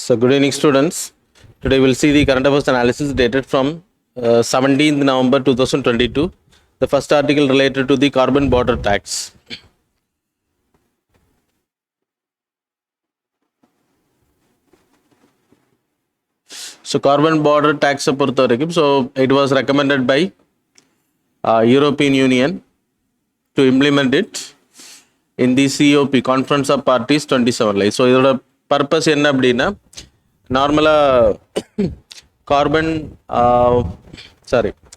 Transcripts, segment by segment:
So, good evening, students. Today we'll see the current affairs analysis dated from 17th November 2022. The first article related to the carbon border tax. So, carbon border tax, so it was recommended by European Union to implement it in the COP, Conference of Parties 27. So, இதோட purpose என்ன அப்படின்னா நார்மலாக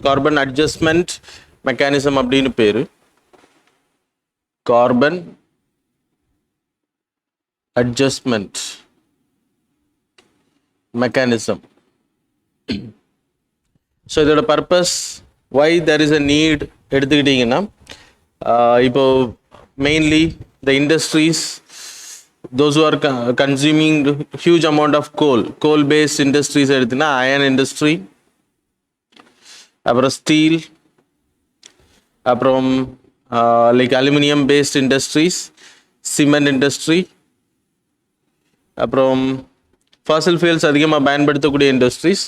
carbon adjustment mechanism அப்படின்னு பேர். Carbon adjustment mechanism. So இதோட purpose why there is a need எடுத்துக்கிட்டிங்கன்னா, இப்போ mainly the industries, those who are consuming huge amount of coal based industries எடுத்துனா iron industry, அப்புறம் steel, அப்புறம் like aluminum based industries, cement industry, அப்புறம் fossil fuels அதிகமாக பயன்படுத்தக்கூடிய industries,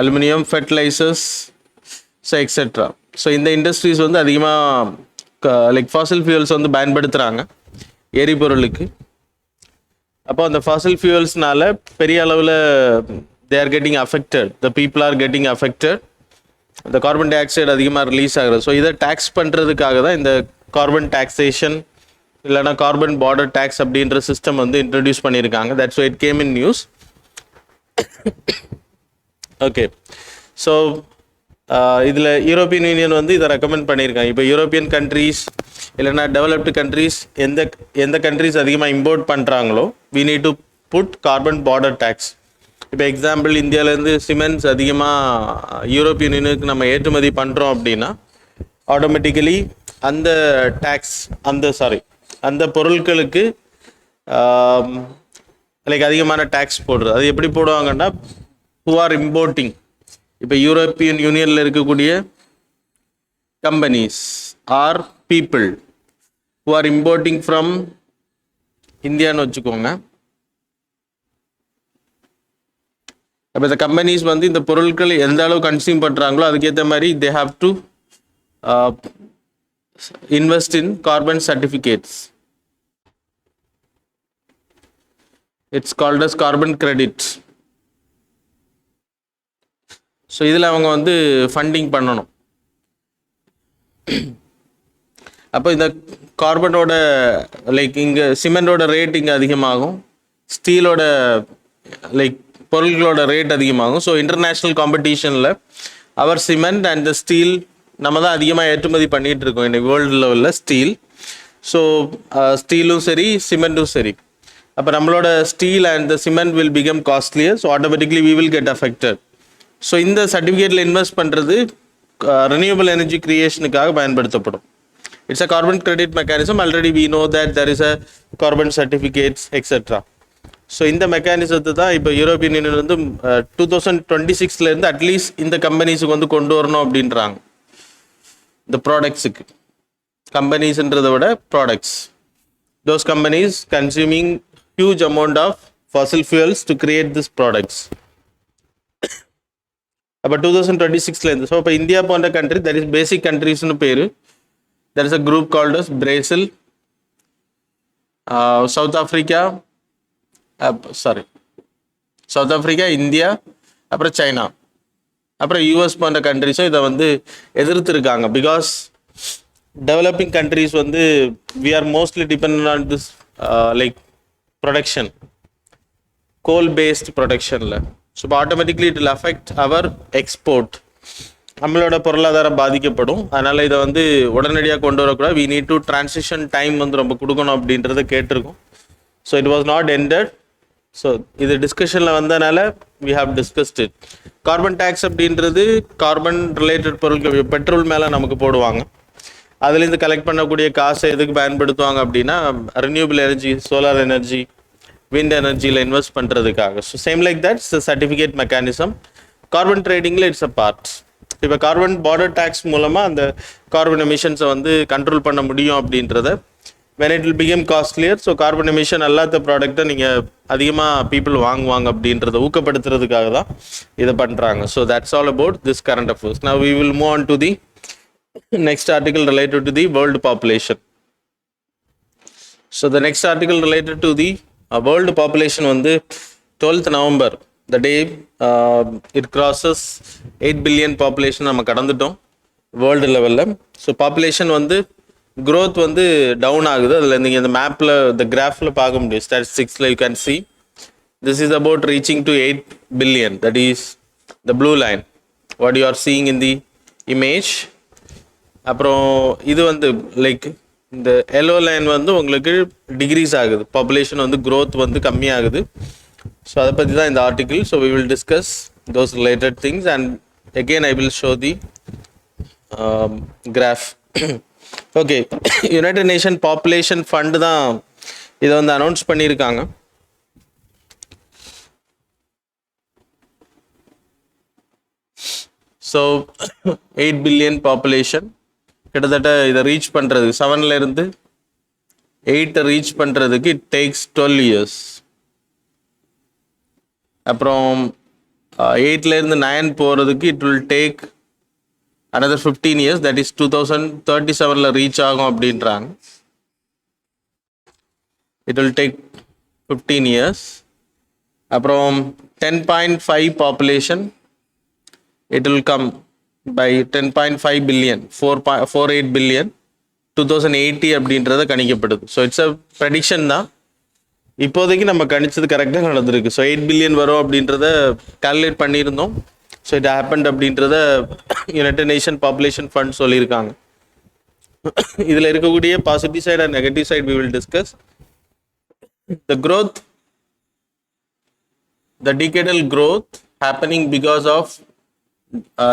aluminum fertilizers, so etc. So இந்த industries வந்து அதிகமாக like fossil fuels வந்து பயன்படுத்துகிறாங்க எரிபொருளுக்கு. அப்போ அந்த ஃபாசில் ஃபியூவல்ஸ்னால பெரிய அளவில் they are getting affected, the people are getting affected, இந்த கார்பன் டை ஆக்சைடு அதிகமாக ரிலீஸ் ஆகுது. ஸோ இதை டேக்ஸ் பண்ணுறதுக்காக தான் இந்த கார்பன் டாக்ஸேஷன் இல்லைனா கார்பன் பார்டர் டேக்ஸ் அப்படின்ற சிஸ்டம் வந்து இன்ட்ரடியூஸ் பண்ணியிருக்காங்க. That's why it came in news. Okay, so இதில் யூரோப்பியன் யூனியன் வந்து இதை ரெக்கமெண்ட் பண்ணியிருக்காங்க. இப்போ யூரோப்பியன் கண்ட்ரீஸ் இல்லைனா டெவலப்டு கண்ட்ரீஸ் எந்த கண்ட்ரீஸ் அதிகமாக இம்போர்ட் பண்ணுறாங்களோ we need to put carbon border tax. இப்போ எக்ஸாம்பிள் இந்தியாவிலேருந்து சிமெண்ட்ஸ் அதிகமாக யூரோப்பியன் யூனியனுக்கு நம்ம ஏற்றுமதி பண்ணுறோம் அப்படின்னா ஆட்டோமேட்டிக்கலி அந்த டேக்ஸ் அந்த பொருட்களுக்கு லைக் அதிகமான டேக்ஸ் போடுறது. அது எப்படி போடுவாங்கன்னா, ஹூ ஆர் இம்போர்ட்டிங், இப்போ யூரோப்பியன் யூனியனில் இருக்கக்கூடிய companies are people who are importing from இந்தியான்னு வச்சுக்கோங்க. அப்போ இந்த கம்பெனிஸ் வந்து இந்த பொருட்கள் எந்த அளவு கன்சியூம் பண்ணுறாங்களோ அதுக்கேற்ற மாதிரி they have to invest in carbon certificates. It's called as carbon credit. So இதில் அவங்க வந்து ஃபண்டிங் பண்ணணும். அப்போ இந்த கார்பனோட லைக் இங்கே சிமெண்டோட ரேட் இங்கே அதிகமாகும், ஸ்டீலோட லைக் பொருட்களோட ரேட் அதிகமாகும். ஸோ இன்டர்நேஷ்னல் காம்படிஷனில் our cement and the steel நம்ம தான் அதிகமாக ஏற்றுமதி பண்ணிகிட்டு இருக்கோம் இன்னைக்கு வேர்ல்டு லெவலில் ஸ்டீல். ஸோ ஸ்டீலும் சரி சிமெண்ட்டும் சரி. அப்போ நம்மளோட steel and the cement will become costlier. So automatically we will get affected. So இந்த சர்டிஃபிகேட்டில் இன்வெஸ்ட் பண்ணுறது ரெனியூவபிள் எனர்ஜி கிரியேஷனுக்காக பயன்படுத்தப்படும். It's a carbon credit mechanism. Already we know that there is a carbon certificates, etc. So இந்த மெக்கானிசத்தை தான் இப்போ European union வந்து 2026 அட்லீஸ்ட் இந்த கம்பெனிஸுக்கு வந்து கொண்டு வரணும் அப்படின்றாங்க. இந்த ப்ராடக்ட்ஸுக்கு, கம்பெனிஸ்ன்றதை விட products, those companies consuming huge amount of fossil fuels to create these products. அப்போ 2026 ஸோ இப்போ இந்தியா போன்ற கண்ட்ரி, தட் இஸ் பேசிக் கண்ட்ரிஸ்னு பேர். There is a group called as Brazil, South Africa, India, அப்புறம் சைனா, அப்புறம் யூஎஸ் போன்ற கண்ட்ரிஸும் இதை வந்து எதிர்த்துருக்காங்க. பிகாஸ் டெவலப்பிங் கண்ட்ரிஸ் வந்து we are mostly depend on this like production, coal based ப்ரொடக்ஷனில். So automatically it will affect our export, நம்மளோட பொருளாதாரம் பாதிக்கப்படும். அதனால் இதை வந்து உடனடியாக கொண்டு வரக்கூடாது. We need to transition time வந்து ரொம்ப கொடுக்கணும் அப்படின்றத கேட்டிருக்கோம். So it was not ended. So இது டிஸ்கஷனில் வந்ததுனால we have discussed it. Carbon tax அப்படின்றது கார்பன் ரிலேட்டட் பொருட்கள், பெட்ரோல் மேலே நமக்கு போடுவாங்க. அதுலேருந்து கலெக்ட் பண்ணக்கூடிய காசை எதுக்கு பயன்படுத்துவாங்க அப்படின்னா renewable energy, solar energy, wind எனர்ஜியில் இன்வெஸ்ட் பண்ணுறதுக்காக. So same like that it's certificate mechanism. Carbon ட்ரேடிங்கில் இட்ஸ் அ பார்ட். இப்போ கார்பன் பார்டர் டேக்ஸ் மூலமாக அந்த கார்பன் எமிஷன்ஸை வந்து கண்ட்ரோல் பண்ண முடியும் அப்படின்றத when it will become costlier, so carbon emission அல்லாத ப்ராடக்ட்டை நீங்கள் அதிகமாக பீப்புள் வாங்குவாங்க அப்படின்றத ஊக்கப்படுத்துறதுக்காக தான் இதை பண்ணுறாங்க. So that's all about this current affairs. Now we will move on to the next article related to the world population. So the next article related to the world population வந்து 12th November, the day it crosses 8 billion population நம்ம கடந்துட்டோம் world லெவலில். So population வந்து growth வந்து down ஆகுது. அதில் நீங்கள் இந்த மேப்பில் இந்த கிராஃபில் பார்க்க முடியும், ஸ்டாட்டிஸ்டிக்ஸில் you can see this is about reaching to 8 billion, that is the blue line what you are seeing in the image. அப்புறம் இது வந்து லைக் இந்த எல்லோ லைன் வந்து உங்களுக்கு டிக்ரீஸ் ஆகுது, பாப்புலேஷன் வந்து growth வந்து கம்மியாகுது. ஸோ அதை பற்றி தான் இந்த article. So we will discuss those related things and again I will show the graph. Okay, united nation population fund தான் இதை வந்து அனௌன்ஸ் பண்ணியிருக்காங்க. ஸோ 8 billion பாப்புலேஷன் கிட்டத்தட்ட இதை ரீச் பண்ணுறது 7லேருந்து 8 ரீச் பண்ணுறதுக்கு இட் டேக்ஸ் 12 years. அப்புறம் 8லேருந்து 9 போகிறதுக்கு it will take another 15 years, that is 2037ல ரீச் ஆகும் அப்படின்றாங்க. it will take 15 years. அப்புறம் 10.5 population it will come by 10.5 billion 4.48 billion 2080 அப்படின்றத கணிக்கப்படுது. ஸோ இட்ஸ் அ ப்ரெடிக்ஷன் தான், இப்போதைக்கு நம்ம கணிச்சது கரெக்டாக நடந்திருக்கு. ஸோ 8 billion வரும் அப்படின்றத கால்குலேட் பண்ணியிருந்தோம். ஸோ இட் ஹேப்பன்ட் அப்படின்றத யுனைடெட் நேஷன் பாப்புலேஷன் ஃபண்ட் சொல்லியிருக்காங்க. இதில் இருக்கக்கூடிய positive side and negative side we will discuss. The growth, the decadal growth happening because of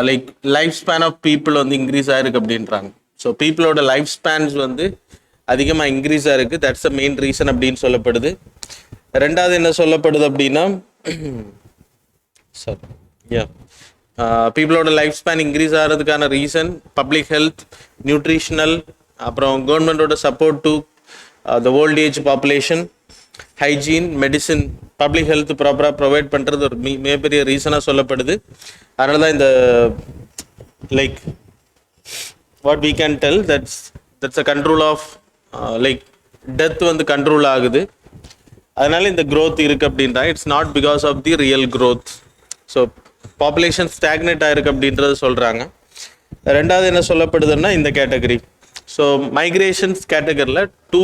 like lifespan of people வந்து இன்க்ரீஸ் ஆயிருக்கு அப்படின்றாங்க. ஸோ பீப்புளோட லைஃப் ஸ்பேன்ஸ் வந்து அதிகமாக இன்க்ரீஸ் ஆயிருக்கு, தட்ஸ் த மெயின் ரீசன் அப்படின்னு சொல்லப்படுது. ரெண்டாவது என்ன சொல்லப்படுது அப்படின்னா சார் பீப்புளோட லைஃப் ஸ்பேன் இன்க்ரீஸ் ஆகிறதுக்கான ரீசன் பப்ளிக் ஹெல்த், நியூட்ரிஷனல், அப்புறம் கவர்மெண்டோட support to the old age population, hygiene, medicine, public health ப்ராப்பராக ப்ரொவைட் பண்ணுறது ஒரு மிகப்பெரிய ரீசனாக சொல்லப்படுது. அதனால தான் இந்த like what we can tell that's a control of like death வந்து கண்ட்ரோல் ஆகுது. அதனால இந்த growth இருக்குது அப்படின்றா, it's not because of the real growth. So population stagnate ஆயிருக்கு அப்படின்றது சொல்கிறாங்க. ரெண்டாவது என்ன சொல்லப்படுதுன்னா இந்த கேட்டகரி, ஸோ மைக்ரேஷன்ஸ் கேட்டகரியில் 2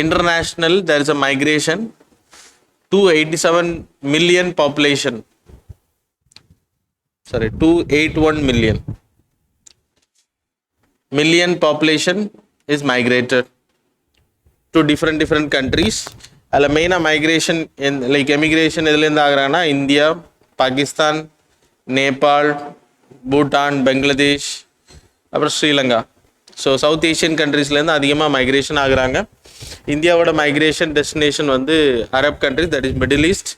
international there is a migration 287 million population, sorry 281 million population is migrated to different countries. அதில் மெயினாக மைக்ரேஷன் லைக் எமிக்ரேஷன் எதுலேருந்து ஆகுறாங்கன்னா இந்தியா, பாகிஸ்தான், நேபாள், பூட்டான், பங்களாதேஷ், அப்புறம் ஸ்ரீலங்கா. ஸோ சவுத் ஏஷியன் கண்ட்ரீஸ்லேருந்து அதிகமாக மைக்ரேஷன் ஆகுறாங்க. இந்தியாவோட மைக்ரேஷன் டெஸ்டினேஷன் வந்து Arab countries, that is middle east,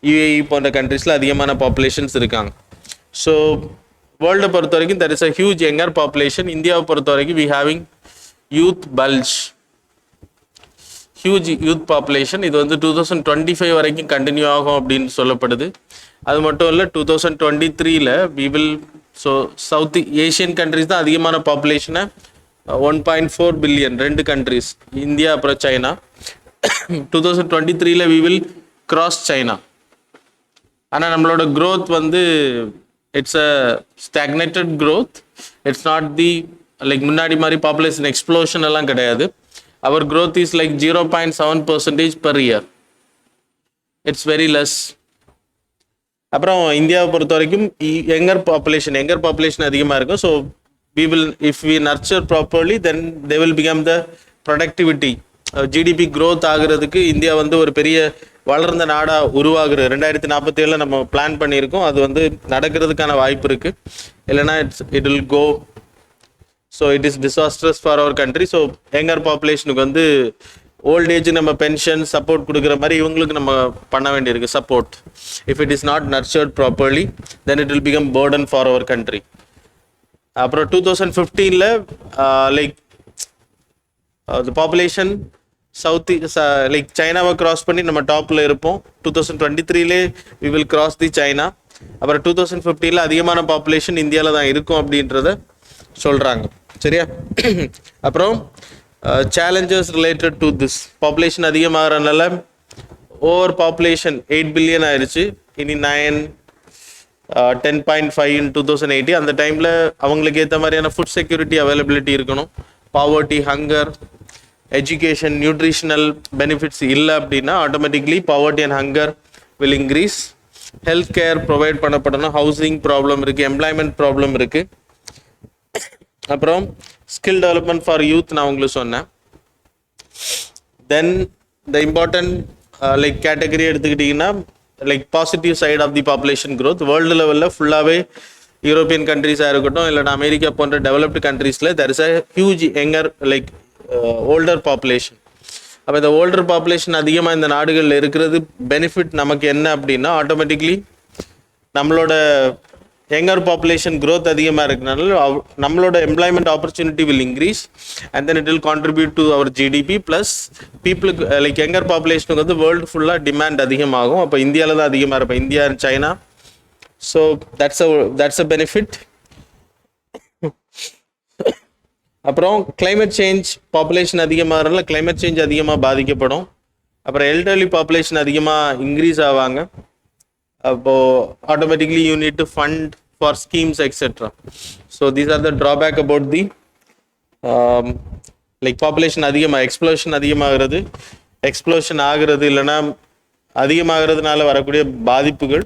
UAE போன்ற கண்ட்ரீஸில் அதிகமான பாப்புலேஷன்ஸ் இருக்காங்க. ஸோ வேர்ல்டை பொறுத்த வரைக்கும் that is a huge younger population. இந்தியாவை பொறுத்த வரைக்கும் we having youth bulge, huge youth population. இது வந்து 2025 வரைக்கும் கண்டினியூ ஆகும் அப்படின்னு சொல்லப்படுது. அது மட்டும் இல்லை 2023ல் we will, so south Asian countries தான் அதிகமான பாப்புலேஷனை 1.4 billion 2 கண்ட்ரிஸ், இந்தியா அப்புறம் சைனா. 2023ல் வி வில் கிராஸ் சைனா. ஆனால் நம்மளோட க்ரோத் வந்து it's a stagnated growth, it's not the like முன்னாடி மாதிரி பாப்புலேஷன் எக்ஸ்ப்ளோஷன் எல்லாம் கிடையாது. our growth is like 0.7% per year, it's very less. அப்புறம் இந்தியாவை பொறுத்த வரைக்கும் யங்கர் பாப்புலேஷன் அதிகமாக இருக்கும். So we will, if we nurture properly, then they will become the productivity, GDP growth ஆகிறதுக்கு இந்தியா வந்து ஒரு பெரிய வளர்ந்த நாடாக உருவாகுது. 2047 நம்ம பிளான் பண்ணியிருக்கோம், அது வந்து நடக்கிறதுக்கான வாய்ப்பு இருக்குது. இல்லைனா it will go, so it is disastrous for our country. So younger பாப்புலேஷனுக்கு வந்து ஓல்ட் ஏஜ் நம்ம பென்ஷன் சப்போர்ட் கொடுக்குற மாதிரி இவங்களுக்கு நம்ம பண்ண வேண்டியிருக்கு support. If it is not nurtured properly then it will become burden for our country. அப்புறம் 2015ல் like the population south like சைனாவை கிராஸ் பண்ணி நம்ம டாப்பில் இருப்போம். 2023 we will cross the China. அப்புறம் 2050 அதிகமான பாப்புலேஷன் இந்தியாவில் தான் இருக்கும் அப்படின்றத சொல்கிறாங்க. சரியா? அப்புறம் challenges related to this population அதிகமாகறதுனால ஓவர் பாப்புலேஷன் 8 பில்லியன் ஆயிடுச்சு. இனி 10.5 in 2080. அந்த டைமில் அவங்களுக்கு ஏற்ற மாதிரியான ஃபுட் செக்யூரிட்டி அவைலபிலிட்டி இருக்கணும். Poverty, hunger, education, nutritional benefits இல்லை அப்படின்னா automatically poverty and hunger will increase. Health care provide பண்ணப்படணும். ஹவுசிங் ப்ராப்ளம் இருக்குது, எம்ப்ளாய்மெண்ட் ப்ராப்ளம் இருக்குது. அப்புறம் ஸ்கில் டெவலப்மெண்ட் ஃபார் யூத் நான் உங்களுக்கு சொன்னேன். Then the important like category எடுத்துக்கிட்டிங்கன்னா like positive side of the population growth. World லெவலில் ஃபுல்லாகவே யூரோப்பியன் கண்ட்ரீஸாக இருக்கட்டும் இல்லைனா அமெரிக்கா போன்ற டெவலப்டு கண்ட்ரீஸில் there is a huge younger like older population. அப்போ இந்த ஓல்டர் பாப்புலேஷன் அதிகமாக இந்த நாடுகளில் இருக்கிறது பெனிஃபிட் நமக்கு என்ன அப்படின்னா ஆட்டோமேட்டிக்லி நம்மளோட யங்கர் பாப்புலேஷன் க்ரோத் அதிகமாக இருக்கிறனால நம்மளோட employment opportunity will increase and then it will contribute to our GDP. Plus பீப்புளுக்கு லைக் யங்கர் பாப்புலேஷனுக்கு வந்து வேர்ல்டு ஃபுல்லாக டிமாண்ட் அதிகமாகும். அப்போ இந்தியாவில் தான் அதிகமாக இருப்போம், India and China. So that's a benefit. அப்புறம் கிளைமேட் சேஞ்ச், பாப்புலேஷன் அதிகமாகறதுனால கிளைமேட் சேஞ்ச் அதிகமாக பாதிக்கப்படும். அப்புறம் எல்டர்லி பாப்புலேஷன் அதிகமாக இன்க்ரீஸ் ஆவாங்க. அப்போது automatically you need to fund for schemes etcetera. So these are the drawback about the like population அதிகமாக explosion ஆகிறது இல்லைன்னா அதிகமாகிறதுனால வரக்கூடிய பாதிப்புகள்.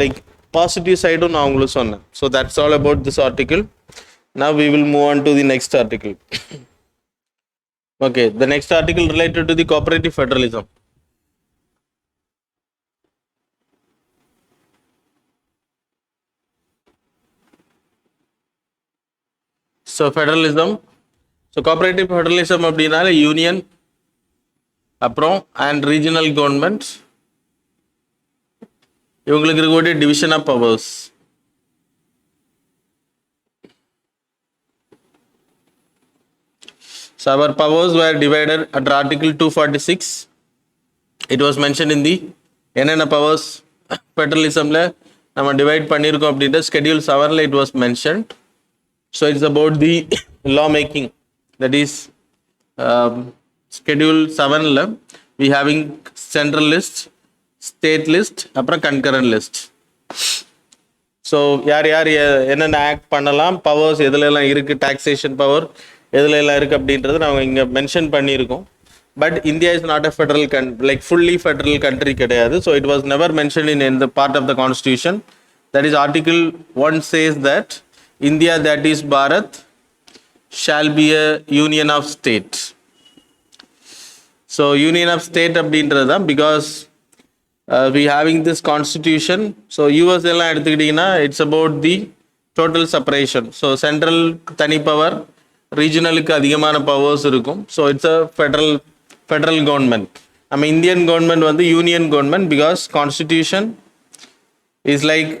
லைக் பாசிட்டிவ் சைடும் நான் உங்களுக்கு சொன்னேன். So that's all about this article. Now we will move on to the next article. Okay, the next article related to the cooperative federalism. So federalism. So cooperative federalism அப்படினால union அப்புறம் and regional governments இவங்களுக்கு இருக்கக்கூடிய division of powers. So our powers were divided under Article 246. It was mentioned in the என்னென்ன powers ஃபெடரலிசமில் நம்ம divide பண்ணியிருக்கோம் அப்படின்ற Schedule 7 it was mentioned. So it's about the law making. That is Schedule 7 we having central list, state list, அப்புறம் concurrent list. So யார் என்னென்ன act பண்ணலாம், powers எதுலெல்லாம் இருக்குது, taxation power எதுல எல்லாம் இருக்குது அப்படின்றது நாங்கள் இங்கே மென்ஷன் பண்ணியிருக்கோம். But India is not a federal like fully federal country கிடையாது. So it was never mention in the part of the constitution. That is Article 1 says that India, that is Bharat, shall be a union of states. So union of state அப்படின்றது தான் because we having this constitution. So US எல்லாம் எடுத்துக்கிட்டிங்கன்னா it's about the total separation. So central தனி power, ரீஜனலுக்கு அதிகமான powers இருக்கும். So it's a federal government. நம்ம Indian government வந்து union government because constitution is like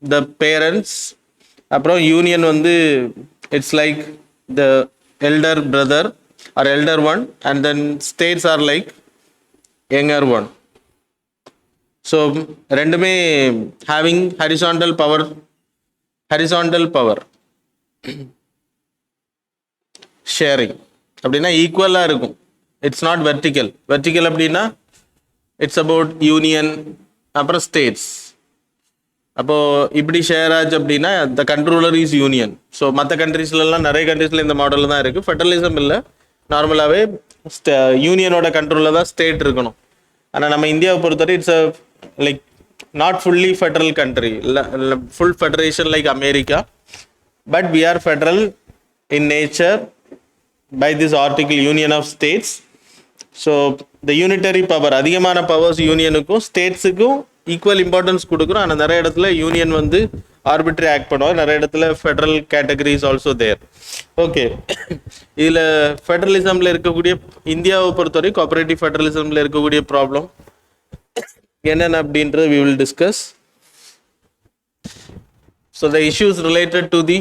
the parents. அப்புறம் union வந்து it's like the elder brother or elder one and then states are like younger one. So ரெண்டுமே having horizontal power sharing அப்படின்னா ஈக்குவலாக இருக்கும். It's not vertical அப்படின்னா it's about union அப்புறம் states. அப்போது இப்படி ஷேர் ஆச்சு அப்படின்னா த கண்ட்ரோலர் இஸ் யூனியன். ஸோ மற்ற கண்ட்ரீஸ்லாம் நிறைய கண்ட்ரீஸில் இந்த மாடலில் தான் இருக்குது. ஃபெடரலிசம் இல்லை, நார்மலாகவே யூனியனோட கண்ட்ரோலில் தான் ஸ்டேட் இருக்கணும். ஆனால் நம்ம இந்தியாவை பொறுத்தவரை it's a like not fully federal country, இல்லை full federation like America. But we are federal in nature by this article union of states. So the unitary power, அதிகமான பவர்ஸ் யூனியனுக்கும் ஸ்டேட்ஸுக்கும் ஈக்குவல் இம்பார்ட்டன்ஸ் கொடுக்குறோம். ஆனால் நிறைய இடத்துல யூனியன் வந்து ஆர்பிட்ரி act பண்ணுவாங்க, நிறைய இடத்துல ஃபெடரல் கேட்டகரிஸ் ஆல்சோ தேர். ஓகே, இதில் ஃபெடரலிசமில் இருக்கக்கூடிய இந்தியாவை பொறுத்தவரை கோஆபரேட்டிவ் ஃபெடரலிசமில் இருக்கக்கூடிய ப்ராப்ளம் என்னென்ன அப்படின்றது we will discuss. So the issues related to the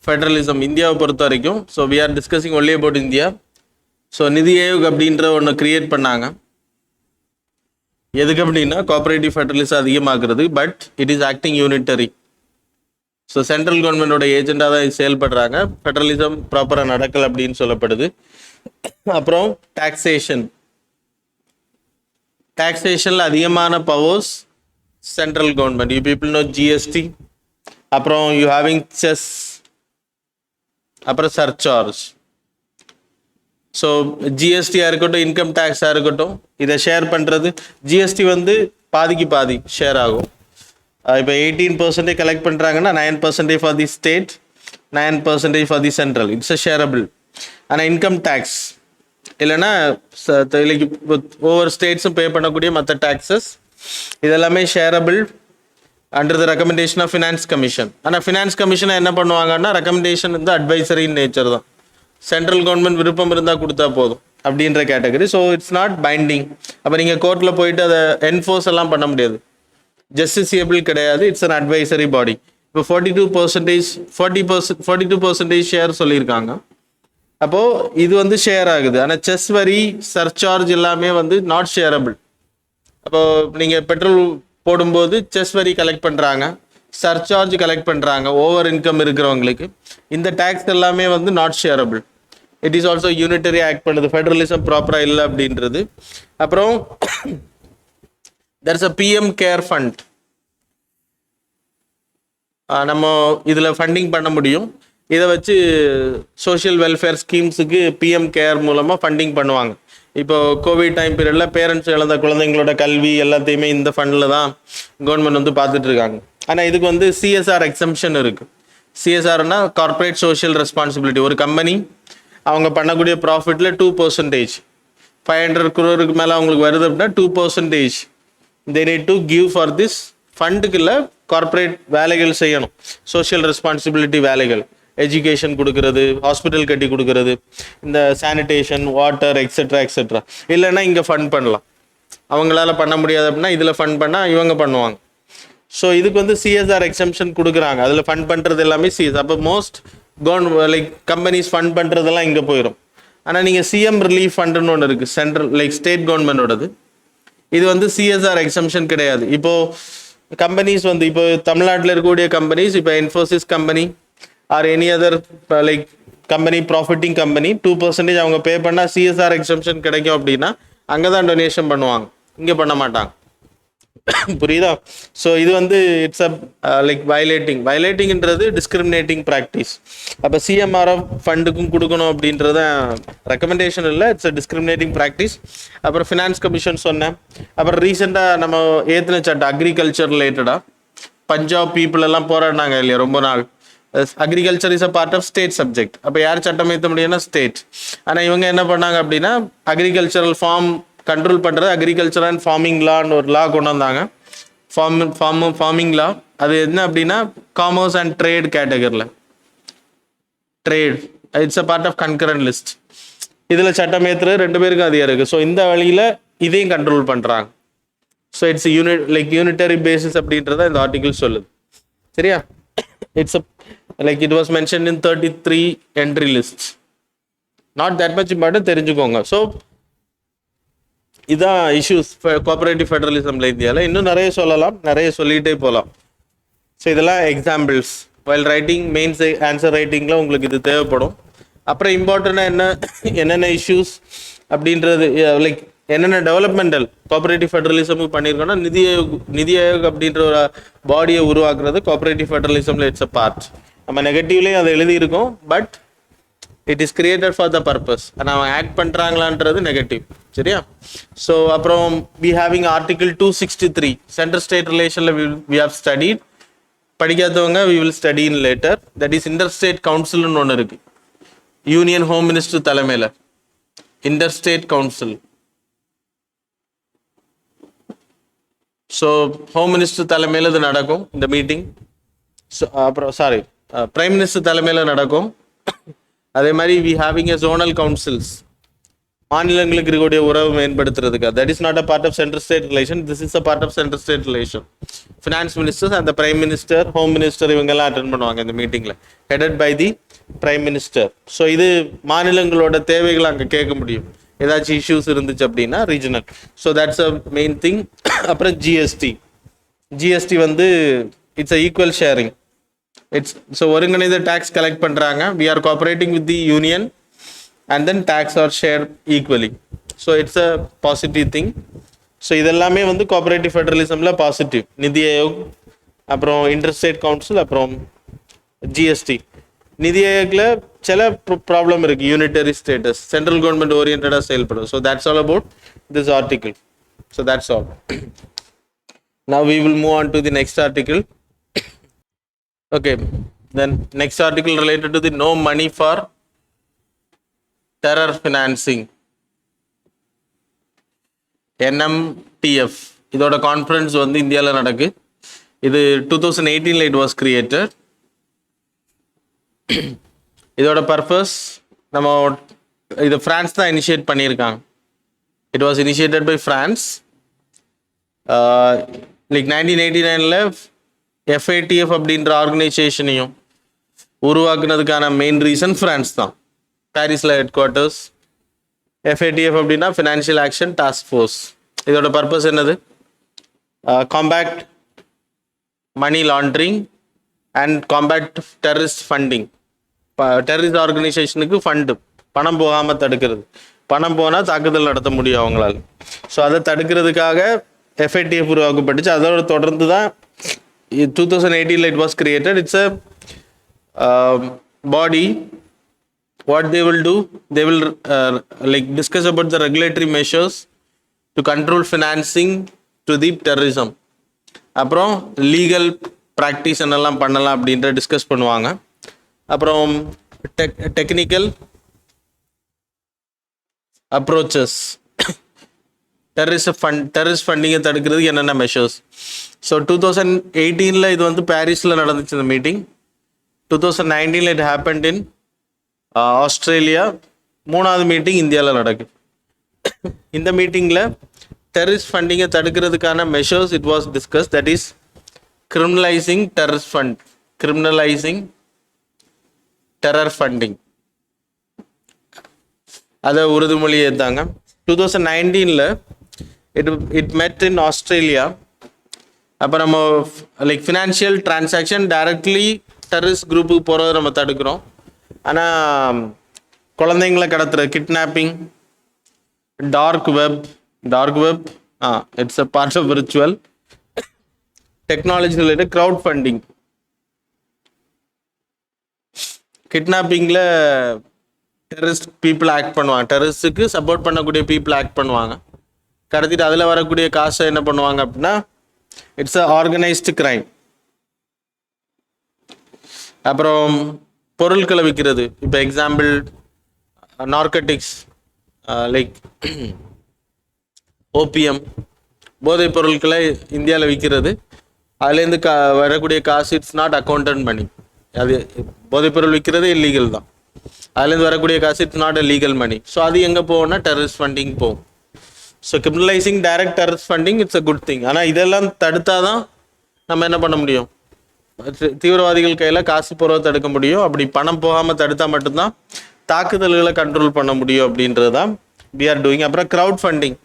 federalism இந்தியாவை பொறுத்த வரைக்கும். So we are discussing only about India. So NITI Aayog அப்படின்ற ஒன்று கிரியேட் பண்ணாங்க. எதுக்கு அப்படின்னா கோஆபரேட்டிவ் ஃபெடரலிசம் அதிகமாக்குறது. But it is acting unitary. So central கவர்மெண்டோட ஏஜெண்டாக தான் இது செயல்படுறாங்க. ஃபெடரலிசம் ப்ராப்பராக நடக்கல அப்படின்னு சொல்லப்படுது. அப்புறம் டாக்ஸேஷனில் அதிகமான powers central government. You people know GST. அப்புறம் யூ ஹேவிங் செஸ். அப்புறம் சர்சார்ஜ். ஸோ ஜிஎஸ்டியாக இருக்கட்டும், இன்கம் டேக்ஸாக இருக்கட்டும், இதை ஷேர் பண்ணுறது. ஜிஎஸ்டி வந்து பாதிக்கு பாதி ஷேர் ஆகும். இப்போ 18% கலெக்ட் பண்ணுறாங்கன்னா 9% for the state, 9% for the central. It's a shareable. ஆனால் இன்கம் டேக்ஸ் இல்லைன்னா ஒவ்வொரு ஸ்டேட்ஸும் பே பண்ணக்கூடிய மற்ற டேக்ஸஸ் இதெல்லாமே shareable under the recommendation of finance commission. ஆனால் ஃபினான்ஸ் கமிஷனை என்ன பண்ணுவாங்கன்னா ரெக்கமெண்டேஷன் வந்து அட்வைசரின் நேச்சர் தான். சென்ட்ரல் கவர்மெண்ட் விருப்பம் இருந்தால் கொடுத்தா போதும் அப்படின்ற category. So it's not binding. அப்போ நீங்கள் கோர்ட்டில் போயிட்டு அதை என்ஃபோர்ஸ் எல்லாம் பண்ண முடியாது. ஜஸ்டிசியபிள் கிடையாது. இட்ஸ் அன் அட்வைசரி பாடி. இப்போ 42% ஷேர் சொல்லியிருக்காங்க. அப்போது இது வந்து ஷேர் ஆகுது. ஆனால் செஸ் வரி, சர்சார்ஜ் எல்லாமே வந்து நாட் ஷேரபிள். அப்போது நீங்கள் பெட்ரோல் போடும்போது செஸ் வரி கலெக்ட் பண்ணுறாங்க, சர்சார்ஜ் கலெக்ட் பண்ணுறாங்க ஓவர் இன்கம் இருக்கிறவங்களுக்கு. இந்த டேக்ஸ் எல்லாமே வந்து not shareable. It is also unitary act பண்ணுது. ஃபெடரலிசம் ப்ராப்பராக இல்லை அப்படின்றது. அப்புறம் there's a PM care fund. நம்ம இதில் ஃபண்டிங் பண்ண முடியும். இதை வச்சு சோஷியல் வெல்ஃபேர் ஸ்கீம்ஸுக்கு PM கேர் மூலமாக ஃபண்டிங் பண்ணுவாங்க. இப்போ கோவிட் டைம் பீரியடில் பேரண்ட்ஸ் இழந்த குழந்தைங்களோட கல்வி எல்லாத்தையுமே இந்த ஃபண்டில் தான் கவர்மெண்ட் வந்து பார்த்துட்டு இருக்காங்க. ஆனால் இதுக்கு வந்து CSR எக்ஸம்ஷன் இருக்குது. CSRனா கார்பரேட் சோஷியல் ரெஸ்பான்சிபிலிட்டி. ஒரு கம்பெனி அவங்க பண்ணக்கூடிய ப்ராஃபிட்டில் 2%, 500 crore மேலே அவங்களுக்கு வருது அப்படின்னா 2% they need to give for this ஃபண்டுக்குள்ள கார்பரேட் வேலைகள் செய்யணும். சோஷியல் ரெஸ்பான்சிபிலிட்டி வேலைகள், எஜுகேஷன் கொடுக்கறது, ஹாஸ்பிட்டல் கட்டி கொடுக்கறது, இந்த சானிடேஷன், வாட்டர் எக்ஸெட்ரா. இல்லைன்னா இங்கே ஃபண்ட் பண்ணலாம். அவங்களால பண்ண முடியாது அப்படின்னா இதில் ஃபண்ட் பண்ணால் இவங்க பண்ணுவாங்க. ஸோ இதுக்கு வந்து CSR எக்ஸம்ஷன் கொடுக்குறாங்க. அதில் ஃபண்ட் பண்ணுறது எல்லாமே அப்போ மோஸ்ட் லைக் கம்பெனிஸ் ஃபண்ட் பண்ணுறதெல்லாம் இங்கே போயிடும். ஆனால் நீங்கள் CM ரிலீஃப் ஃபண்டுன்னு ஒன்று இருக்குது, சென்ட்ரல் லைக் ஸ்டேட் கவர்மெண்டோடது. இது வந்து CSR எக்ஸம்ஷன் கிடையாது. இப்போது கம்பெனிஸ் வந்து இப்போ தமிழ்நாட்டில் இருக்கக்கூடிய கம்பெனிஸ், இப்போ Infosys company or any other like company, profiting company 2% அவங்க பே பண்ணால் CSR எக்ஸம்ஷன் கிடைக்கும் அப்படின்னா அங்கே தான் டொனேஷன் பண்ணுவாங்க, இங்கே பண்ண மாட்டாங்க. புரியுதா? ஸோ இது வந்து இட்ஸ் அ லைக் வயலேட்டிங்ன்றது டிஸ்கிரிமினேட்டிங் ப்ராக்டிஸ். அப்போ CMRF ஃபண்டுக்கும் கொடுக்கணும் அப்படின்றத ரெக்கமெண்டேஷன் இல்லை, இட்ஸ் அ டிஸ்கிரிமினேட்டிங் ப்ராக்டிஸ். அப்புறம் ஃபினான்ஸ் கமிஷன் சொன்னேன். அப்புறம் ரீசெண்டாக நம்ம ஏற்றின சட்டம் அக்ரிகல்ச்சர் ரிலேட்டடாக பஞ்சாப் பீப்புள் எல்லாம் போராடினாங்க இல்லையா ரொம்ப நாள். Agriculture is a part of state subject. அப்போ யார் சட்டம் ஏற்ற முடியும்னா ஸ்டேட். ஆனால் இவங்க என்ன பண்ணாங்க அப்படின்னா அக்ரிகல்ச்சரல் ஃபார்ம் கண்ட்ரோல் பண்ணுறது அக்ரிகல்ச்சர் அண்ட் ஃபார்மிங் லான்னு ஒரு லா கொண்டு வந்தாங்க. ஃபார்மிங் லா அது என்ன அப்படின்னா காமர்ஸ் அண்ட் ட்ரேட் கேட்டகரியில் trade it's a part of concurrent list. இதில் சட்டம் ஏற்றுறது 2 பேருக்கும் அதிகம் இருக்குது. ஸோ இந்த வழியில் இதையும் கண்ட்ரோல் பண்ணுறாங்க. ஸோ இட்ஸ் யூனிட்டரி பேசிஸ் அப்படின்றத இந்த ஆர்டிகிள் சொல்லுது. சரியா? It's it was mention in 33 entry list. Not that much important, தெரிஞ்சுக்கோங்க. ஸோ இதான் இஷ்யூஸ் கோஆபரேட்டிவ் ஃபெடரலிசம்ல இந்தியாவில். இன்னும் நிறைய சொல்லலாம், நிறைய சொல்லிகிட்டே போகலாம். ஸோ இதெல்லாம் examples. While writing mains answer ரைட்டிங்கில் உங்களுக்கு இது தேவைப்படும். அப்புறம் இம்பார்ட்டண்ட்டாக என்னென்ன இஷ்யூஸ் அப்படின்றது லைக் என்னென்ன டெவலப்மெண்டல் கோஆபரேட்டிவ் ஃபெடரலிசமுக்கு பண்ணியிருக்கோன்னா நிதி ஆயோக் அப்படின்ற ஒரு பாடியை உருவாக்குறது கோஆபரேட்டிவ் ஃபெடரலிசமில் இட்ஸ் அ பார்ட். நம்ம நெகட்டிவ்லேயும் அதை எழுதியிருக்கோம், but it is created for the purpose. ஆனால் அவங்க ஆக்ட் பண்ணுறாங்களான்றது நெகட்டிவ். சரியா? ஸோ அப்புறம் we having article 263 centre state ரிலேஷனில் வி ஹவ் ஸ்டடிட். படிக்காதவங்க we will study in later. That is inter state கவுன்சில்னு ஒன்று இருக்குது, யூனியன் ஹோம் மினிஸ்டர் தலைமையில் inter state council. So home minister தலைமையில் இது நடக்கும் இந்த மீட்டிங். ஸோ அப்புறம் பிரைம் மினிஸ்டர் தலைமையில் நடக்கும். அதே மாதிரி we having a zonal councils மாநிலங்களுக்கு இருக்கக்கூடிய உறவு மேம்படுத்துறதுக்கு. That is not a part of central state relation, this is a part of central state relation. Finance ministers அந்த பிரைம் மினிஸ்டர், ஹோம் மினிஸ்டர் இவங்கெல்லாம் அட்டென்ட் பண்ணுவாங்க இந்த மீட்டிங்கில், headed by the prime minister. So இது மாநிலங்களோட தேவைகளை அங்கே கேட்க முடியும், ஏதாச்சும் இஷ்யூஸ் இருந்துச்சு அப்படின்னா regional. So that's a main thing. அப்புறம் ஜிஎஸ்டி வந்து it's a equal sharing. So ஒருங்கிணைந்த டேக்ஸ் கலெக்ட் பண்ணுறாங்க, we are cooperating with the union and then tax are shared equally. So it's a positive thing. So இதெல்லாமே வந்து cooperative ஃபெடரலிசம்ல positive. நிதி ஆயோக், அப்புறம் interstate council, அப்புறம் GST. நிதி ஆயோக்ல சில ப்ராப்ளம் இருக்கு, யூனிட்டரி ஸ்டேட்டஸ், சென்ட்ரல் கவர்மெண்ட் ஓரியன்டாக செயல்படும். So that's all about this article. So that's all. Now we will move on to the next article. Okay, then next article related to the no money for terror financing, NMTF. இதோட conference வந்து இந்தியாவில் நடக்கு. இது 2018 it was created. இதோட purpose, நம்ம இது France தான் initiate பண்ணியிருக்காங்க. It was initiated by France. Like 1989 FATF அப்படின்ற ஆர்கனைசேஷனையும் உருவாக்குனதுக்கான மெயின் ரீசன் ஃப்ரான்ஸ் தான். பாரிஸில் ஹெட் குவார்ட்டர்ஸ். FATF அப்படின்னா ஃபினான்ஷியல் ஆக்ஷன் டாஸ்க் ஃபோர்ஸ். இதோட பர்பஸ் என்னது? Compact money laundering and compact terrorist funding. Terrorist ஆர்கனைசேஷனுக்கு ஃபண்டு பணம் போகாமல் தடுக்கிறது. பணம் போனால் தாக்குதல் நடத்த முடியும் அவங்களால. ஸோ அதை தடுக்கிறதுக்காக FATF உருவாக்கப்பட்டுச்சு. அதோட தொடர்ந்து தான் 2018 it was created. It's a body. What they will do, they will like discuss about the regulatory measures to control financing to the terrorism. அப்புறம் லீகல் ப்ராக்டிஸ் என்னெல்லாம் பண்ணலாம் அப்படின்ற டிஸ்கஸ் பண்ணுவாங்க. அப்புறம் டெக்னிக்கல் அப்ரோச்சஸ், டெரரிஸ்ட் ஃபண்டிங்கை தடுக்கிறதுக்கு என்னென்ன மெஷர்ஸ். ஸோ 2018 இது வந்து பாரிஸில் நடந்துச்சு இந்த meeting. 2019 it happened in Australia. 3வது மீட்டிங் இந்தியாவில் நடக்குது. இந்த மீட்டிங்கில் டெரரிஸ்ட் ஃபண்டிங்கை தடுக்கிறதுக்கான measures it was discuss. That is criminalising terrorist fund, criminalising terror funding. அதை உறுதிமொழி ஏற்றாங்க. 2019 இட் மெட் இன் ஆஸ்திரேலியா. அப்போ நம்ம like financial transaction directly terrorist குரூப்புக்கு போகிறத நம்ம தடுக்கிறோம். ஆனால் குழந்தைங்களை கடத்துற kidnapping, dark web it's a part of virtual technology related crowd funding. கிட்னாப்பிங்கில் டெரரிஸ்ட் பீப்புள் ஆக்ட் பண்ணுவாங்க, டெரரிஸ்ட்டுக்கு சப்போர்ட் பண்ணக்கூடிய பீப்புள் ஆக்ட் பண்ணுவாங்க. கடத்திட்டு அதில் வரக்கூடிய காசை என்ன பண்ணுவாங்க அப்படின்னா இட்ஸ் அ ஆர்கனைஸ்டு கிரைம். அப்புறம் பொருட்களை விற்கிறது. இப்போ எக்ஸாம்பிள் நார்கட்டிக்ஸ் லைக் ஓபிஎம், போதைப் பொருட்களை இந்தியாவில் விற்கிறது. அதுலேருந்து வரக்கூடிய காசு இட்ஸ் நாட் அக்கௌண்டன்ட் மணி. அது போதைப் பொருள் விற்கிறது இல்லீகல் தான். அதுலேருந்து வரக்கூடிய காசு it's not a legal money. So அது எங்கே போகும்னா டெரரிஸ்ட் ஃபண்டிங் போகும். So criminalising direct terrorist funding it's a good thing. ஆனால் இதெல்லாம் தடுத்தாதான் நம்ம என்ன பண்ண முடியும், தீவிரவாதிகள் கையில் காசு போகிறத தடுக்க முடியும். அப்படி பணம் போகாமல் தடுத்தால் மட்டும்தான் தாக்குதல்களை கண்ட்ரோல் பண்ண முடியும் அப்படின்றது தான் we are doing. அப்புறம் க்ரௌட் ஃபண்டிங்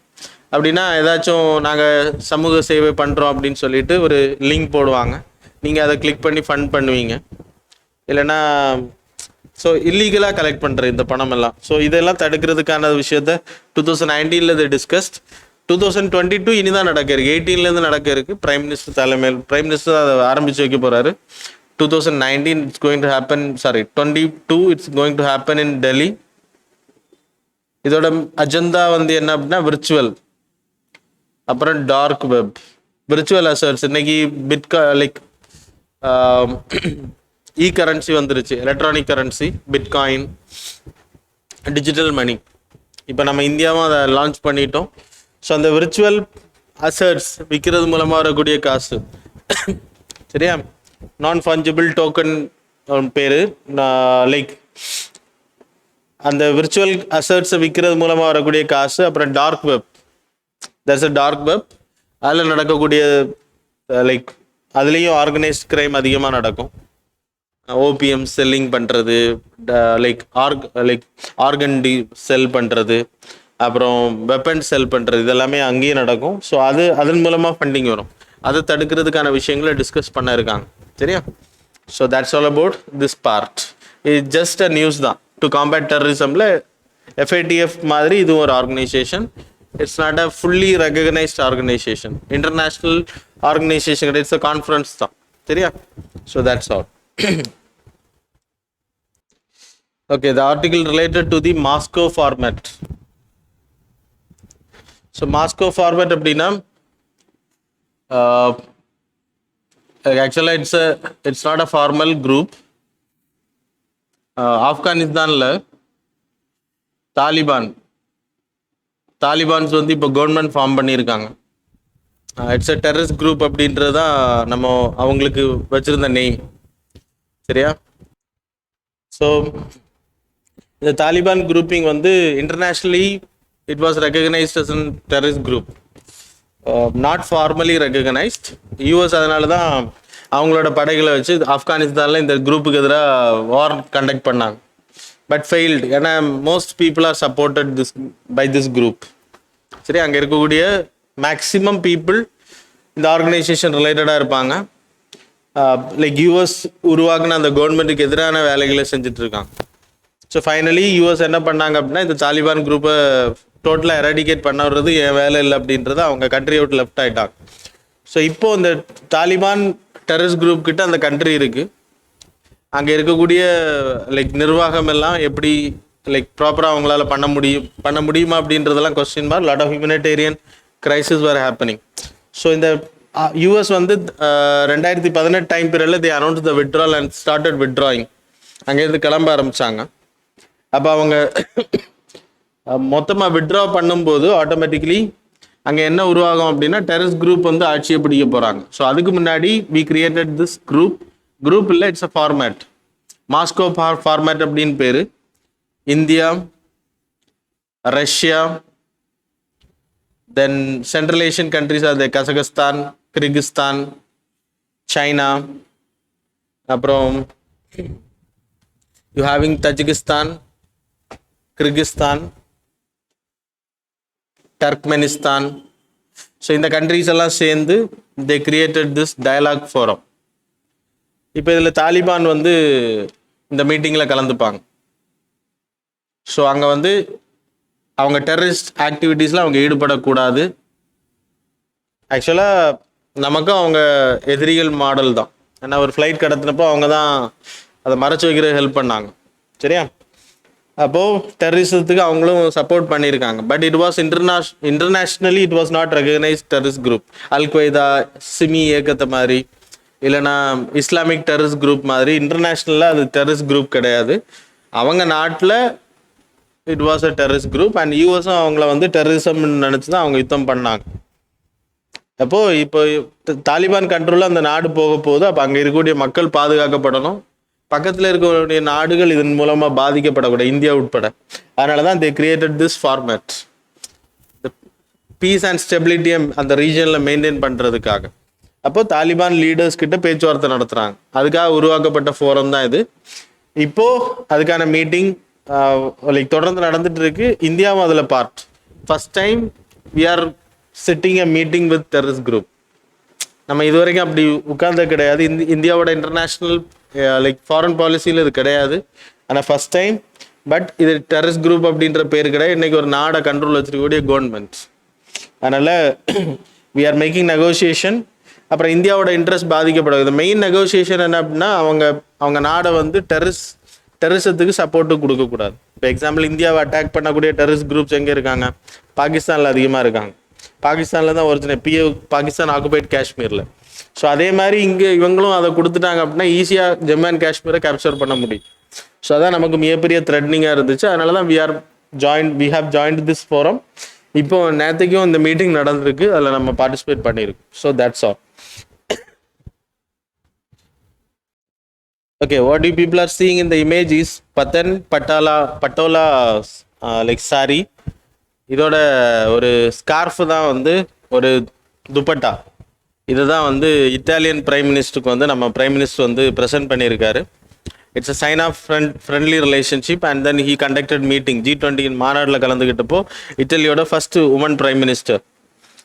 அப்படின்னா ஏதாச்சும் நாங்கள் சமூக சேவை பண்ணுறோம் அப்படின்னு சொல்லிட்டு ஒரு லிங்க் போடுவாங்க, நீங்கள் அதை கிளிக் பண்ணி ஃபண்ட் பண்ணுவீங்க. இல்லைன்னா ஸோ இல்லீகலாக கலெக்ட் பண்ணுற இந்த பணம் எல்லாம். ஸோ இதெல்லாம் தடுக்கிறதுக்கான விஷயத்த 2019 இது டிஸ்கஸ்ட். 2022 இனிதான் நடக்க இருக்கு, 18 நடக்க இருக்கு. பிரைம் மினிஸ்டர் தலைமையில் பிரைம் மினிஸ்டர் அதை ஆரம்பிச்சு வைக்க போறாரு. 2019 it's going to happen, 22 it's going to happen in Delhi. இதோட அஜெண்டா வந்து என்ன அப்படின்னா விர்ச்சுவல், அப்புறம் டார்க் வெப், விர்ச்சுவல் அசர்ட்ஸ். இன்னைக்கு லைக் இ கரன்சி வந்துருச்சு, electronic currency, bitcoin, digital money. இப்போ நம்ம இந்தியாவும் அதை லான்ச் பண்ணிட்டோம். ஸோ அந்த விர்ச்சுவல் அசர்ட்ஸ் விற்கிறது மூலமாக வரக்கூடிய காசு, சரியா, நான் ஃபஞ்சிபிள் டோக்கன் பேர். லைக் அந்த விர்ச்சுவல் அசர்ட்ஸை விற்கிறது மூலமாக வரக்கூடிய காசு, அப்புறம் dark web, that's a dark web, அதில் நடக்கக்கூடிய லைக் அதுலேயும் ஆர்கனைஸ்ட் கிரைம் அதிகமாக நடக்கும். ஓபிஎம் செல்லிங் பண்ணுறது, லைக் ஆர்கன் செல் பண்ணுறது, அப்புறம் வெப்பன் செல் பண்ணுறது, இதெல்லாமே அங்கேயும் நடக்கும். ஸோ அதன் மூலமாக ஃபண்டிங் வரும். அதை தடுக்கிறதுக்கான விஷயங்களை டிஸ்கஸ் பண்ண இருக்காங்க. சரியா? So that's all about this part. இது ஜஸ்ட் அ நியூஸ் தான். டு காம்பேட் டெரரிசமில் FATF மாதிரி இது ஒரு organisation. It's not a fully recognised organisation, international organisation கிடையாது, இட்ஸ் அ கான்ஃபரன்ஸ் தான். சரியா? So that's all. Okay, the article related to the Moscow format. So Moscow format அப்படின்னா actually it's not a formal group. ஆப்கானிஸ்தானில் Talibans வந்து இப்போ government form பண்ணியிருக்காங்க. It's a terrorist group அப்படின்றது தான் நம்ம அவங்களுக்கு வச்சுருந்த நெய்ம். சரியா? ஸோ இந்த தாலிபான் குரூப்பிங் வந்து internationally it was recognised as an terrorist group, not formally recognised. US அதனால தான் அவங்களோட படைகளை வச்சு ஆப்கானிஸ்தானில் இந்த குரூப்புக்கு எதிராக வார் கண்டக்ட் பண்ணாங்க. But failed. ஏன்னா most people are supported by this group. சரி, அங்கே இருக்கக்கூடிய மேக்ஸிமம் பீப்புள் இந்த ஆர்கனைசேஷன் ரிலேட்டடாக இருப்பாங்க. லைக் யூஎஸ் உருவாக்குன அந்த கவர்மெண்ட்டுக்கு எதிரான வேலைகளை செஞ்சுட்டு இருக்காங்க. ஸோ ஃபைனலி யூஎஸ் என்ன பண்ணாங்க அப்படின்னா, இந்த தாலிபான் குரூப்பை டோட்டலாக எராடிகேட் பண்ணுறது என் வேலை இல்லை அப்படின்றத அவங்க கண்ட்ரி அவுட் லெஃப்ட் ஆகிட்டாங்க. ஸோ இப்போது இந்த தாலிபான் டெரரிஸ்ட் குரூப் கிட்ட அந்த கண்ட்ரி இருக்குது. அங்கே இருக்கக்கூடிய லைக் நிர்வாகம் எல்லாம் எப்படி லைக் ப்ராப்பராக அவங்களால பண்ண முடியுமா அப்படின்றதெல்லாம் question mark. Lot of humanitarian crisis were happening. So இந்த யூஎஸ் வந்து 2018 டைம் பீரியடில் the announce the withdrawal and started withdrawing. அங்கேருந்து கிளம்ப ஆரம்பித்தாங்க. அப்போ அவங்க மொத்தமாக விட்ரா பண்ணும்போது ஆட்டோமேட்டிக்கலி அங்கே என்ன உருவாகும் அப்படின்னா, டெரரிஸ்ட் குரூப் வந்து ஆட்சியை பிடிக்க போகிறாங்க. ஸோ அதுக்கு முன்னாடி வி கிரியேட்டட் திஸ் குரூப் இல்லை, it's a format. Moscow format அப்படின்னு பேர். India, Russia, then central Asian countries are the Kazakhstan, Kyrgyzstan, China, அப்புறம் you having Tajikistan, Kyrgyzstan, Turkmenistan. So இந்த கண்ட்ரிஸ் எல்லாம் சேர்ந்து they created this dialogue forum. இப்போ இதில் தாலிபான் வந்து இந்த மீட்டிங்கில் கலந்துப்பாங்க. ஸோ அங்கே வந்து அவங்க டெரரிஸ்ட் ஆக்டிவிட்டீஸில் அவங்க ஈடுபடக்கூடாது. ஆக்சுவலாக நமக்கும் அவங்க எதிரிகள் மாடல் தான். ஏன்னா ஒரு ஃப்ளைட் கடத்தினப்போ அவங்க தான் அதை மறைச்சு வைக்கிற ஹெல்ப் பண்ணாங்க. சரியா? அப்போது டெரரிசத்துக்கு அவங்களும் சப்போர்ட் பண்ணியிருக்காங்க. But it was internationally it was not recognised terrorist group. Al Qaeda, SIMI இயக்கத்தை மாதிரி, இல்லைனா இஸ்லாமிக் டெரரிஸ்ட் குரூப் மாதிரி இன்டர்நேஷ்னலில் அது டெரரிஸ்ட் குரூப் கிடையாது. அவங்க நாட்டில் it was a terrorist group. And யூஎஸும் அவங்கள வந்து டெரரிசம்னு நினச்சி தான் அவங்க யுத்தம் பண்ணாங்க. அப்போது இப்போ தாலிபான் கண்ட்ரோலில் அந்த நாடு போக போகுது. அப்போ அங்கே இருக்கக்கூடிய மக்கள் பாதுகாக்கப்படணும். பக்கத்தில் இருக்கக்கூடிய நாடுகள் இதன் மூலமாக பாதிக்கப்படக்கூடாது, இந்தியா உட்பட. அதனால தான் they created this format, peace and ஸ்டெபிலிட்டியை அந்த ரீஜனில் மெயின்டைன் பண்ணுறதுக்காக. அப்போ தாலிபான் லீடர்ஸ் கிட்ட பேச்சுவார்த்தை நடத்துகிறாங்க. அதுக்காக உருவாக்கப்பட்ட ஃபோரம் தான் இது. இப்போது அதுக்கான மீட்டிங் லைக் தொடர்ந்து நடந்துட்டு இருக்கு. இந்தியாவும் அதில் part. First time we are sitting a meeting with terrorist group. நம்ம இது வரைக்கும் அப்படி உட்கார்ந்த கிடையாது. இந்தியாவோட இன்டர்நேஷ்னல் லைக் ஃபாரின் பாலிசியில் இது கிடையாது. ஆனால் ஃபர்ஸ்ட் டைம். பட் இது டெரரிஸ்ட் குரூப் அப்படின்ற பேர் கிடையாது. இன்றைக்கி ஒரு நாடை கண்ட்ரோல் வச்சிருக்கக்கூடிய கவர்மெண்ட். அதனால் வி ஆர் மேக்கிங் நெகோசியேஷன். அப்புறம் இந்தியாவோட இன்ட்ரெஸ்ட் பாதிக்கப்படுது. மெயின் நெகோசியேஷன் என்ன அப்படின்னா, அவங்க நாடை வந்து டெரரிசத்துக்கு சப்போர்ட்டு கொடுக்கக்கூடாது. இப்போ எக்ஸாம்பிள், இந்தியாவை அட்டாக் பண்ணக்கூடிய டெரரிஸ்ட் குரூப்ஸ் எங்கே இருக்காங்க? பாகிஸ்தானில் அதிகமாக இருக்காங்க. பாகிஸ்தானில் தான் ஒரிஜினல் பாகிஸ்தான் ஆக்குபைட் காஷ்மீரில். ஸோ அதே மாதிரி இங்கே இவங்களும் அதை கொடுத்துட்டாங்க அப்படின்னா ஈஸியாக ஜம்மு அண்ட் காஷ்மீரை கேப்சர் பண்ண முடியும். ஸோ அதான் நமக்கு மிகப்பெரிய த்ரெட்னிங்காக இருந்துச்சு. அதனால தான் we have joint this forum. இப்போ நேற்றுக்கும் இந்த மீட்டிங் நடந்திருக்கு. அதில் நம்ம பார்ட்டிசிபேட் பண்ணியிருக்கோம். So that's all. Okay, what you people are seeing in the image is patola like saree. இதோட ஒரு ஸ்கார்ஃப் தான் வந்து ஒரு துப்பட்டா. இதுதான் வந்து இத்தாலியன் பிரைம் மினிஸ்டருக்கு வந்து நம்ம பிரைம் மினிஸ்டர் வந்து ப்ரெசென்ட் பண்ணியிருக்காரு. It's a sign of friendly relationship. And then he conducted meeting G20 மாநாட்டில் கலந்துக்கிட்டப்போ இட்டலியோட ஃபர்ஸ்ட் உமன் பிரைம் மினிஸ்டர்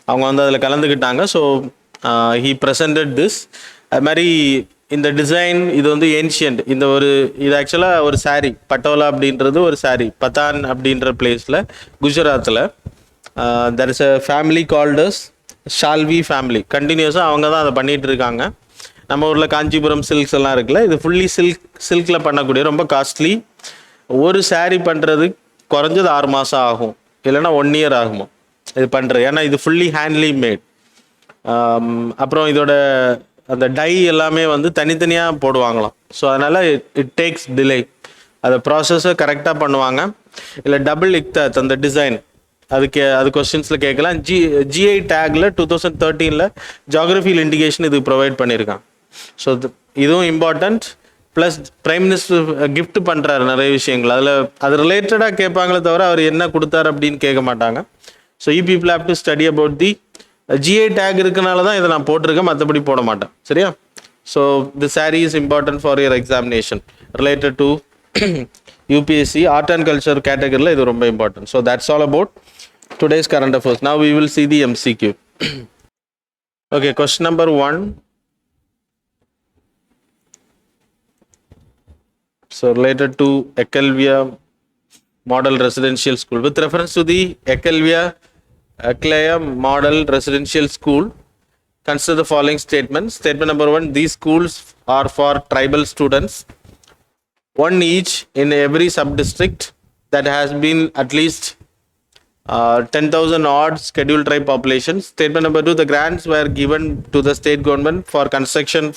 அவங்க வந்து அதில் கலந்துக்கிட்டாங்க. So he presented this. அது மாதிரி இந்த டிசைன் இது வந்து ஏன்ஷியன்ட். இந்த ஒரு இது ஆக்சுவலாக ஒரு சாரீ, பட்டோலா அப்படின்றது ஒரு சாரீ, பதான் அப்படின்ற பிளேஸில் குஜராத்தில் there is a family called as Shalvi family. கண்டினியூஸாக அவங்க தான் அதை பண்ணிகிட்டு இருக்காங்க. நம்ம ஊரில் காஞ்சிபுரம் சில்க்ஸ் எல்லாம் இருக்குல்ல, இது ஃபுல்லி சில்கில் பண்ணக்கூடிய ரொம்ப காஸ்ட்லி. ஒரு சாரீ பண்ணுறது குறைஞ்சது 6 மாதம் ஆகும், இல்லைன்னா 1 இயர் ஆகுமோ இது பண்ணுறது. ஏன்னா இது ஃபுல்லி ஹேண்ட்லி மேட். அப்புறம் இதோட அந்த டை எல்லாமே வந்து தனித்தனியாக போடுவாங்களாம். ஸோ அதனால் இட் டேக்ஸ் டிலே. அதை ப்ராசஸை கரெக்டாக பண்ணுவாங்க. இல்லை டபுள் இக்தாத் அந்த டிசைன் அது கொஸ்டின்ஸில் கேட்கலாம். ஜிஐ டேக்கில் 2013 ஜாகிரபியில் இண்டிகேஷன் இது ப்ரொவைட் பண்ணியிருக்காங்க. ஸோ இதுவும் important. Plus prime minister gift பண்ணுறாரு நிறைய விஷயங்கள். அது ரிலேட்டடாக கேட்பாங்களே தவிர அவர் என்ன கொடுத்தாரு அப்படின்னு கேட்க மாட்டாங்க. So you people have to study about the GI tag இருக்கனால தான் இதை நான் போட்டிருக்கேன், மற்றபடி போட மாட்டேன். சரியா? So the sari is important for your examination related to UPSC art and culture கேட்டகரியில் இது ரொம்ப important. So that's all about today's current affairs. Now we will see the MCQ. Okay, question number 1. So related to Ekelvia Model Residential School. With reference to the Ekelvia Model Residential School, consider the following statements. Statement number 1, these schools are for tribal students, one each in every sub-district that has been at least 10,000 odd scheduled tribe population. Statement number 2, the grants were given to the state government for construction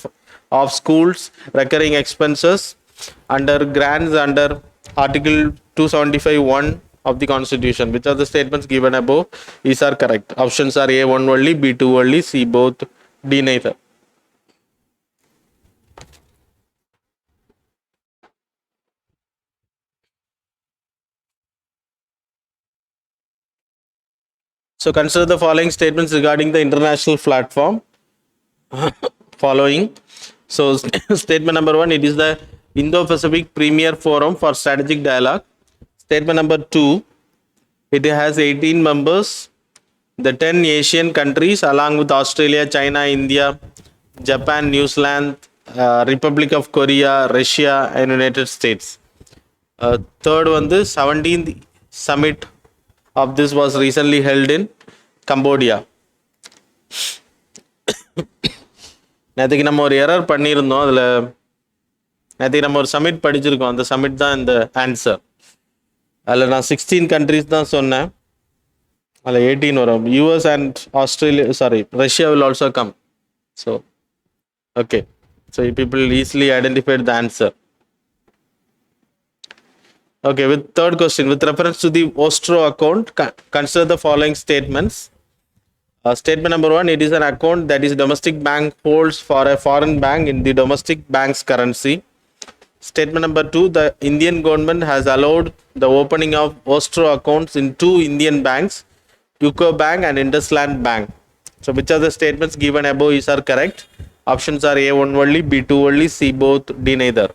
of schools, recurring expenses under grants under Article 275(1) of the Constitution. Which of the statements given above is are correct? Options are A, 1 only, B, 2 only, C, both, D, neither. So consider the following statements regarding the international platform. Following. So statement number 1, it is the Indo-Pacific Premier Forum for Strategic Dialogue. Statement number 2, it has 18 members. The 10 Asian countries along with Australia, China, India, Japan, New Zealand, Republic of Korea, Russia and United States. Third one, the 17th summit of this was recently held in Cambodia. நேற்றுக்கு நம்ம ஒரு error பண்ணியிருந்தோம். அதில் நேற்றுக்கு நம்ம ஒரு submit படிச்சிருக்கோம். அந்த சமிட் தான் இந்த ஆன்சர். அதில் நான் 16 கண்ட்ரிஸ் தான் சொன்னேன், அதில் 18 வரும். US and Australia, sorry, Russia will also come. So okay, so you people easily identified the answer. Okay, with third question, with reference to the Ostro account, consider the following statements. Statement number 1, it is an account that is domestic bank holds for a foreign bank in the domestic bank's currency. Statement number 2, the Indian government has allowed the opening of Ostro accounts in 2 Indian banks, UCO Bank and IndusLand Bank. So which of the statements given above is are correct? Options are A, 1 only, B, 2 only, C, both, D, neither.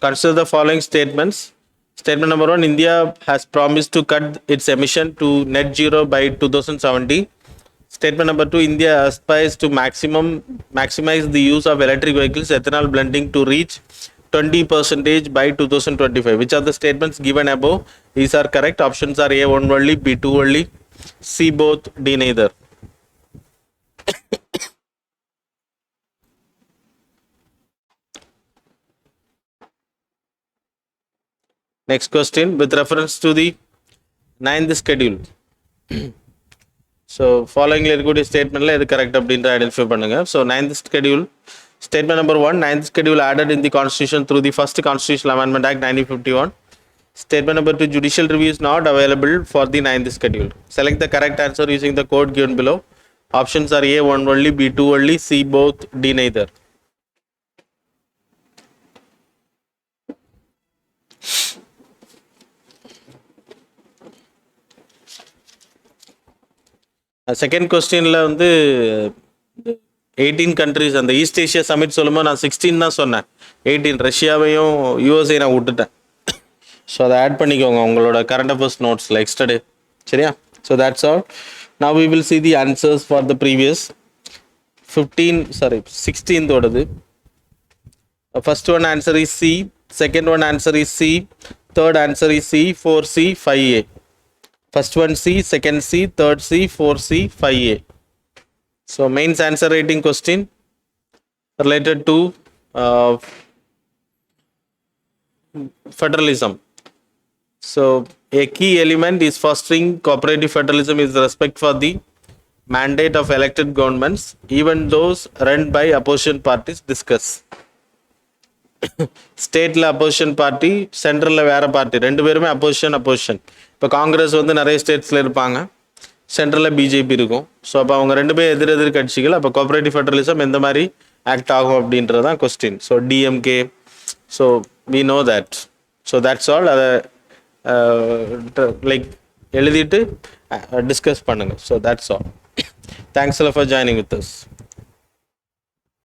Consider the following statements. Statement number 1, India has promised to cut its emission to net zero by 2070. Statement number 2, India aspires to maximize the use of electric vehicles, ethanol blending to reach 20% by 2025. Which of the statements given above these are correct? Options are A, 1 only, B, 2 only, C, both, D, neither. Next question, with reference to the 9th schedule. So following இருக்கக்கூடிய ஸ்டேட்மெண்ட்ல எது correct அப்படின்ற identify பண்ணுங்க. So 9th schedule Statement number 1, ninth schedule added in the constitution through the first constitutional amendment act 1951. Statement number 2, judicial review is not available for the ninth schedule. Select the correct answer using the code given below. Options are A, 1 only, B, 2 only, C, both, D, neither. Second கொஸ்டினில் வந்து 18 countries அந்த east Asia submit சொல்லும்போது நான் 16 தான் சொன்னேன். 18 ரஷ்யாவையும் USA நான் விட்டுட்டேன். So அதை ஆட் பண்ணிக்கோங்க உங்களோட கரண்ட் அஃபேர்ஸ் நோட்ஸில் எக்ஸ்டர்டே. சரியா? So that's all. Now we will see the answers for the previous 16th. First one answer is C, second one answer is C, third answer is C, 4C, 5A. First one C, second C, third C, 4C, 5A. So mains answer rating question related to federalism. So a key element is fostering cooperative federalism is respect for the mandate of elected governments, even those run by opposition parties. Discuss. ஸ்டேட்டில் opposition party, சென்ட்ரலில் வேறு party, ரெண்டு பேருமே opposition. இப்போ காங்கிரஸ் வந்து நிறைய ஸ்டேட்ஸில் இருப்பாங்க, சென்ட்ரலில் BJP இருக்கும். So அப்போ அவங்க ரெண்டு பேர் எதிர் கட்சிகள். அப்போ கோஆப்ரேட்டிவ் ஃபெடரலிசம் எந்த மாதிரி ஆக்ட் ஆகும் அப்படின்றது தான் question. So DMK, so we know that. So that's all. அதை லைக் எழுதிட்டு டிஸ்கஸ் பண்ணுங்கள். So that's all. Thanks for joining with as.